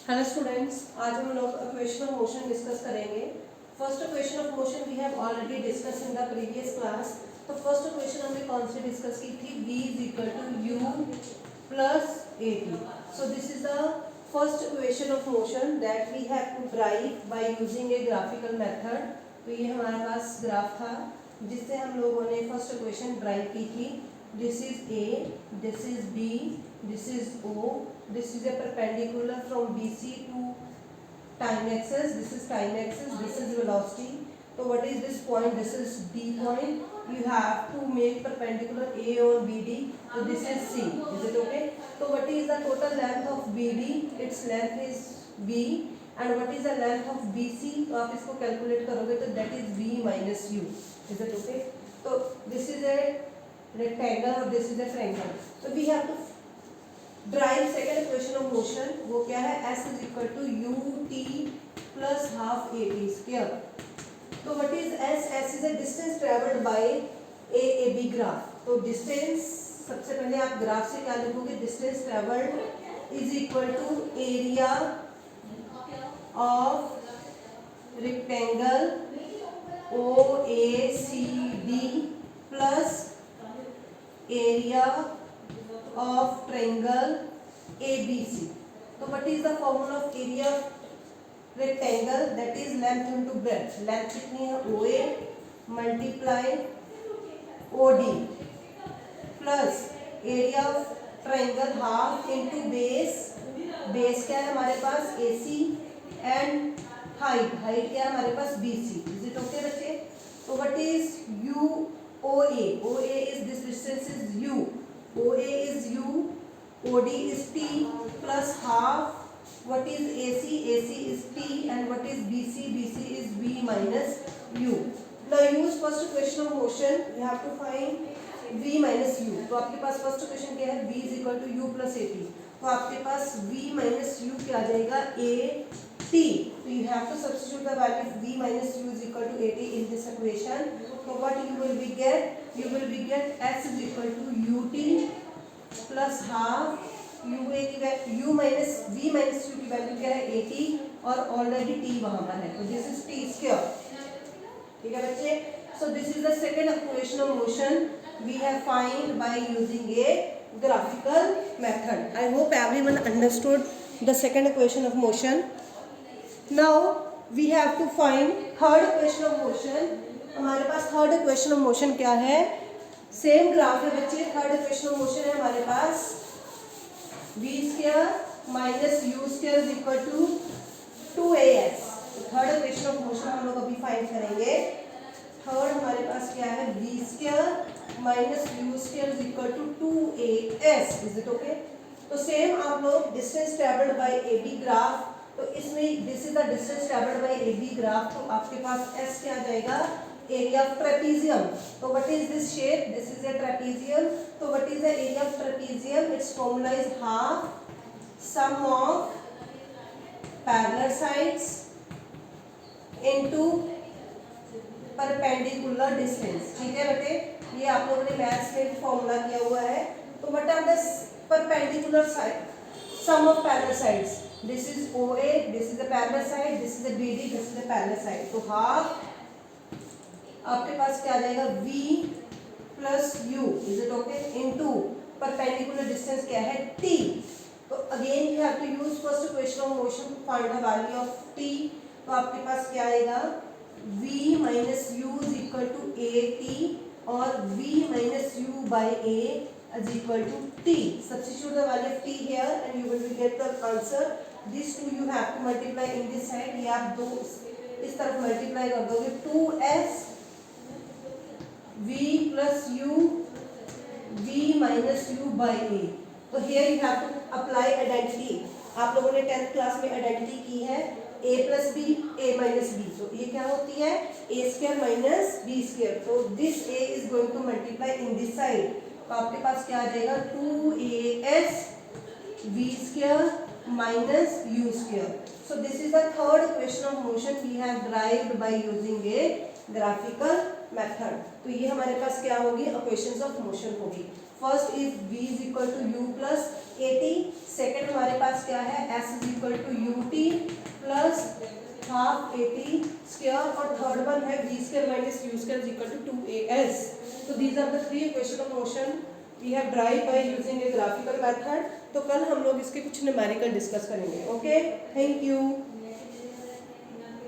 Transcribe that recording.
Hello students, आज हम लोग इक्वेशन ऑफ मोशन डिस्कस करेंगे। First equation of motion we have already discuss in the previous class. तो first equation हमने कौन सी डिस्कस की थी? v is equal to u plus a t. So this is the first equation of motion that we have to drive by using a graphical method. तो ये हमारे पास graph था जिससे हम लोगों ने फर्स्ट इक्वेशन ड्राइव की थी। This is A, this is B, this is O, this is a perpendicular from BC to time axis, this is time axis, this is velocity. So what is this point? This is D point. You have to make perpendicular A or BD. So this is C. Is it okay? So what is the total length of BD? Its length is B. And what is the length of BC? तो आप इसको calculate करोगे तो that is V minus U. Is it okay? So this is a rectangle और this is a triangle. So we have to drive second equation of motion. वो क्या है? S is equal to ut plus half at square. तो what is S? S is a distance traveled by AB graph. तो distance सबसे पहले आप graph से क्या लिखोगे? distance traveled is equal to area of rectangle OACD plus area of triangle ABC. So what is the formula of area of rectangle? That is length into breadth. Length कितनी है? OA multiply OD plus area of triangle half into base. Base क्या है हमारे पास? AC and height. Height क्या है हमारे पास? BC. Is it okay बच्चे? So what is OA? OA is this distance is U. OA is U. OD is T plus half. What is AC? AC is T and what is BC? BC is V minus U. Now use first equation of motion. You have to find V minus U. तो आपके पास first equation क्या है? V is equal to U plus AT. तो आपके पास V minus U क्या आ जाएगा? AT. So you have to substitute the value of V minus U is equal to AT in this equation. So what you will be get? You will be get S is equal to UT plus half UA की U minus V minus U की value क्या है? AT और already T वहां पर है, तो this is T square. ठीक है बच्चे? So this is the second equation of motion we have find by using a graphical method. I hope everyone understood the second equation of motion. Now we have to find third equation of motion. हमारे पास third equation of motion क्या है? Same graph है बच्चे. Third equation of motion है हमारे पास v square minus u square is equal to 2as. Third equation of motion हम लोग अभी फाइंड करेंगे. थर्ड हमारे पास क्या है? v square minus u square is equal to 2as. Is it okay? तो सेम आप लोग distance travelled by AB graph, तो इसमें this is the distance travelled by AB graph, तो आपके पास S क्या आ जाएगा? Area of trapezium. तो what is this shape? This is a trapezium. तो what is the area of trapezium? It's formula is half sum of parallel sides into perpendicular distance. ठीक है बेटे? ये आप लोगों ने मैथ्स में फॉर्मूला किया हुआ है. तो what are the perpendicular side? Sum of parallel sides. This is OA, this is the parallel side, this is the BD, this is the parallel side. तो हाफ आपके पास क्या आ जाएगा? V plus U, is it okay? Into perpendicular distance क्या है? T. तो again you have to use first equation of motion to find the value of T. तो आपके पास क्या आएगा? V minus U is equal to AT और V minus U by A is equal to T. Substitute the value of T here and you will get the answer. These two you have to multiply in this side. ये आप दो इस तरफ multiply कर दोगे. 2s V plus U V minus U by A. तो here you have to apply identity. आप लोगों ने 10th क्लास में identity की है A plus B A minus B. तो ये क्या होती है? A square minus B square. तो this A is going to multiply in this side. तो आपके पास क्या आ जाएगा? 2as V square minus U square. So this is the third equation of motion we have derived by using a graphical method. तो ये हमारे पास क्या होगी? equations of motion होगी. First is v is equal to u plus 80, second हमारे पास क्या है, s is equal to ut plus half 80 square, और थर्ड वन है v square minus u square is equal to 2as. So these are the three equation of motion we have derived by using a graphical method. तो कल हम लोग इसके कुछ numerical discuss करेंगे. Okay, thank you.